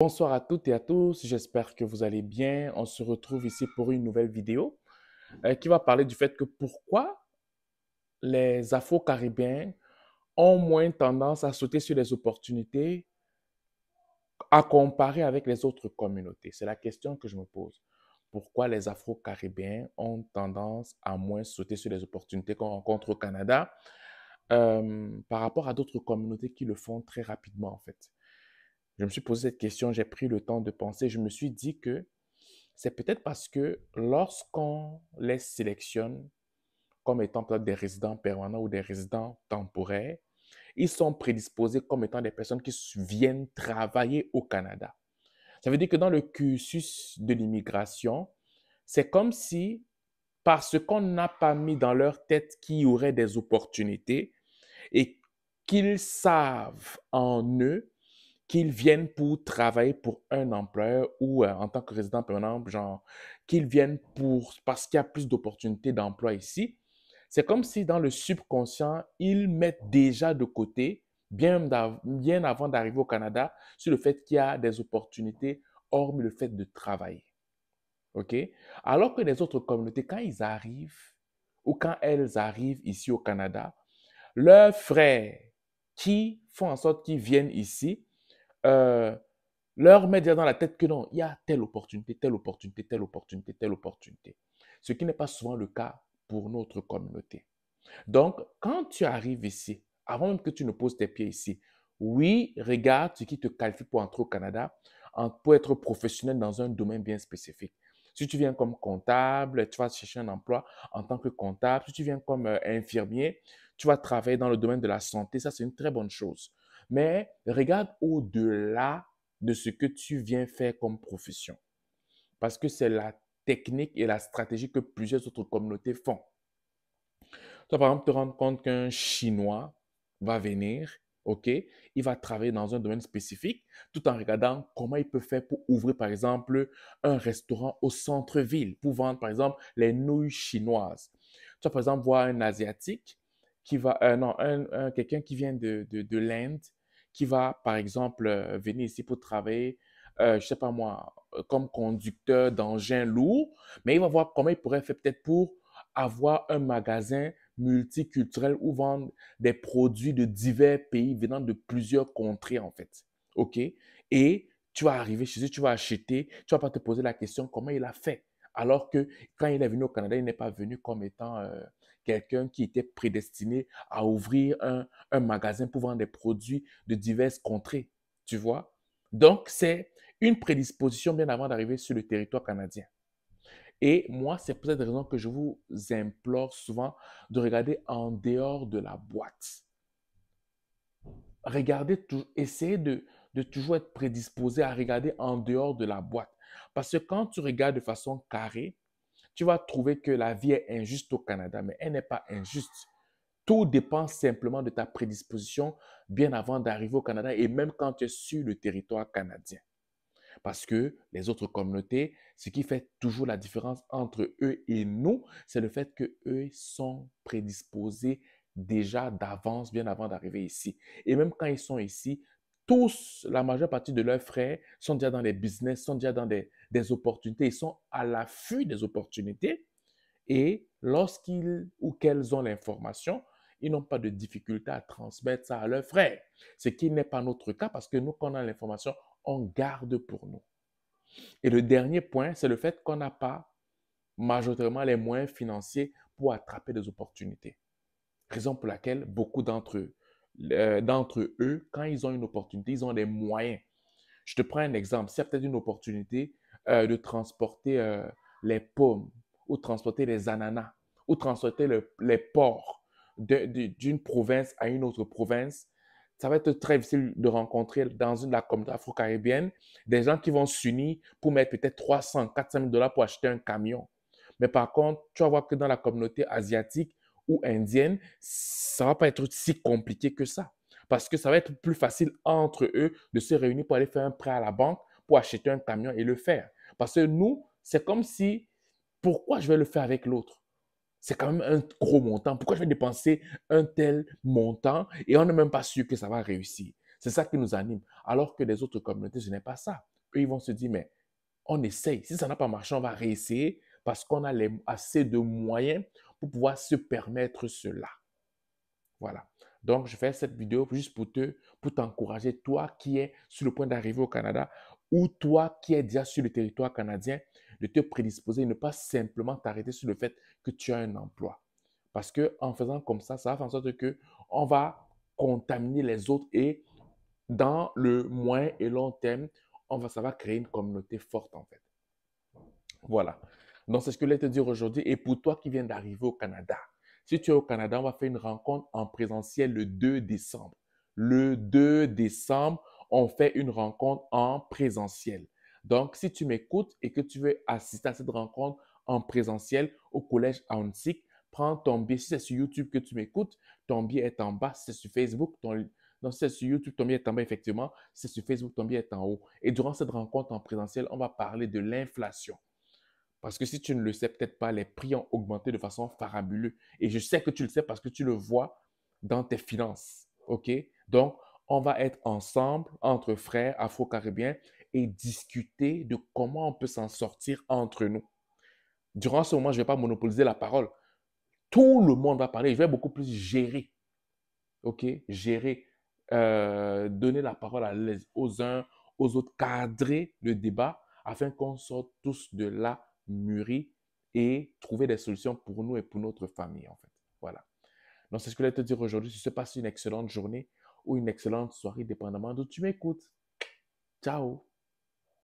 Bonsoir à toutes et à tous, j'espère que vous allez bien. On se retrouve ici pour une nouvelle vidéo qui va parler du fait que pourquoi les Afro-Caribéens ont moins tendance à sauter sur les opportunités à comparer avec les autres communautés. C'est la question que je me pose. Pourquoi les Afro-Caribéens ont tendance à moins sauter sur les opportunités qu'on rencontre au Canada par rapport à d'autres communautés qui le font très rapidement en fait. Je me suis posé cette question, j'ai pris le temps de penser, je me suis dit que c'est peut-être parce que lorsqu'on les sélectionne comme étant peut-être des résidents permanents ou des résidents temporaires, ils sont prédisposés comme étant des personnes qui viennent travailler au Canada. Ça veut dire que dans le cursus de l'immigration, c'est comme si, parce qu'on n'a pas mis dans leur tête qu'il y aurait des opportunités et qu'ils savent en eux qu'ils viennent pour travailler pour un employeur ou en tant que résident permanent, genre qu'ils viennent parce qu'il y a plus d'opportunités d'emploi ici. C'est comme si dans le subconscient, ils mettent déjà de côté, bien avant d'arriver au Canada, sur le fait qu'il y a des opportunités, hormis le fait de travailler. OK? Alors que les autres communautés, quand ils arrivent ou quand elles arrivent ici au Canada, leurs frères qui font en sorte qu'ils viennent ici, euh, leur mettre dans la tête que non, il y a telle opportunité, telle opportunité, telle opportunité, telle opportunité. Ce qui n'est pas souvent le cas pour notre communauté. Donc, quand tu arrives ici, avant même que tu ne poses tes pieds ici, oui, regarde ce qui te qualifie pour entrer au Canada, pour être professionnel dans un domaine bien spécifique. Si tu viens comme comptable, tu vas chercher un emploi en tant que comptable. Si tu viens comme infirmier, tu vas travailler dans le domaine de la santé. Ça, c'est une très bonne chose. Mais regarde au-delà de ce que tu viens faire comme profession. Parce que c'est la technique et la stratégie que plusieurs autres communautés font. Tu vas par exemple te rendre compte qu'un Chinois va venir, OK, il va travailler dans un domaine spécifique tout en regardant comment il peut faire pour ouvrir par exemple un restaurant au centre-ville pour vendre par exemple les nouilles chinoises. Tu vas par exemple voir un Asiatique qui va, non, quelqu'un qui vient de l'Inde qui va par exemple venir ici pour travailler, je ne sais pas moi, comme conducteur d'engins lourds, mais il va voir comment il pourrait faire peut-être pour avoir un magasin multiculturel où vendre des produits de divers pays venant de plusieurs contrées, en fait. OK? Et tu vas arriver chez eux, tu vas acheter, tu vas pas te poser la question comment il a fait. Alors que quand il est venu au Canada, il n'est pas venu comme étant quelqu'un qui était prédestiné à ouvrir un magasin pour vendre des produits de diverses contrées. Tu vois? Donc, c'est une prédisposition bien avant d'arriver sur le territoire canadien. Et moi, c'est pour cette raison que je vous implore souvent de regarder en dehors de la boîte. Regardez, essayez de toujours être prédisposé à regarder en dehors de la boîte. Parce que quand tu regardes de façon carrée, tu vas trouver que la vie est injuste au Canada, mais elle n'est pas injuste. Tout dépend simplement de ta prédisposition bien avant d'arriver au Canada et même quand tu es sur le territoire canadien. Parce que les autres communautés, ce qui fait toujours la différence entre eux et nous, c'est le fait qu'eux sont prédisposés déjà d'avance, bien avant d'arriver ici. Et même quand ils sont ici, tous, la majeure partie de leurs frères sont déjà dans les business, sont déjà dans des opportunités, ils sont à l'affût des opportunités. Et lorsqu'ils ou qu'elles ont l'information, ils n'ont pas de difficulté à transmettre ça à leurs frères. Ce qui n'est pas notre cas parce que nous, quand on a l'information, on garde pour nous. Et le dernier point, c'est le fait qu'on n'a pas majoritairement les moyens financiers pour attraper des opportunités. Raison pour laquelle beaucoup d'entre eux, quand ils ont une opportunité, ils ont les moyens. Je te prends un exemple. S'il y a peut-être une opportunité de transporter les pommes ou transporter les ananas ou transporter les porcs d'une province à une autre province, ça va être très difficile de rencontrer dans la communauté afro-caribéenne des gens qui vont s'unir pour mettre peut-être 300, 400 000 dollars pour acheter un camion. Mais par contre, tu vas voir que dans la communauté asiatique ou indienne, ça ne va pas être si compliqué que ça. Parce que ça va être plus facile entre eux de se réunir pour aller faire un prêt à la banque, pour acheter un camion et le faire. Parce que nous, c'est comme si, pourquoi je vais le faire avec l'autre? C'est quand même un gros montant. Pourquoi je vais dépenser un tel montant et on n'est même pas sûr que ça va réussir? C'est ça qui nous anime. Alors que les autres communautés, ce n'est pas ça. Eux, ils vont se dire, mais on essaye. Si ça n'a pas marché, on va réessayer parce qu'on a assez de moyens pour pouvoir se permettre cela. Voilà. Donc, je fais cette vidéo juste pour t'encourager, toi qui es sur le point d'arriver au Canada ou toi qui es déjà sur le territoire canadien, de te prédisposer et ne pas simplement t'arrêter sur le fait que tu as un emploi. Parce qu'en faisant comme ça va faire en sorte qu'on va contaminer les autres et dans le moyen et long terme, ça va créer une communauté forte en fait. Voilà. Donc, c'est ce que je voulais te dire aujourd'hui. Et pour toi qui viens d'arriver au Canada, si tu es au Canada, on va faire une rencontre en présentiel le 2 décembre. Le 2 décembre, on fait une rencontre en présentiel. Donc, si tu m'écoutes et que tu veux assister à cette rencontre en présentiel au collège Ahuntsic, prends ton billet. Si c'est sur YouTube que tu m'écoutes, ton billet est en bas. Si c'est sur Facebook, non, si c'est sur YouTube, ton billet est en bas, effectivement. Si c'est sur Facebook, ton billet est en haut. Et durant cette rencontre en présentiel, on va parler de l'inflation. Parce que si tu ne le sais peut-être pas, les prix ont augmenté de façon farabuleuse. Et je sais que tu le sais parce que tu le vois dans tes finances. OK? Donc, on va être ensemble, entre frères afro-caribéens, et discuter de comment on peut s'en sortir entre nous. Durant ce moment, je ne vais pas monopoliser la parole. Tout le monde va parler. Je vais beaucoup plus gérer. OK? Gérer. Donner la parole aux uns, aux autres, cadrer le débat afin qu'on sorte tous de là mûris et trouver des solutions pour nous et pour notre famille, en fait. Voilà. Donc, c'est ce que je voulais te dire aujourd'hui. Si tu passes une excellente journée ou une excellente soirée, dépendamment d'où tu m'écoutes. Ciao!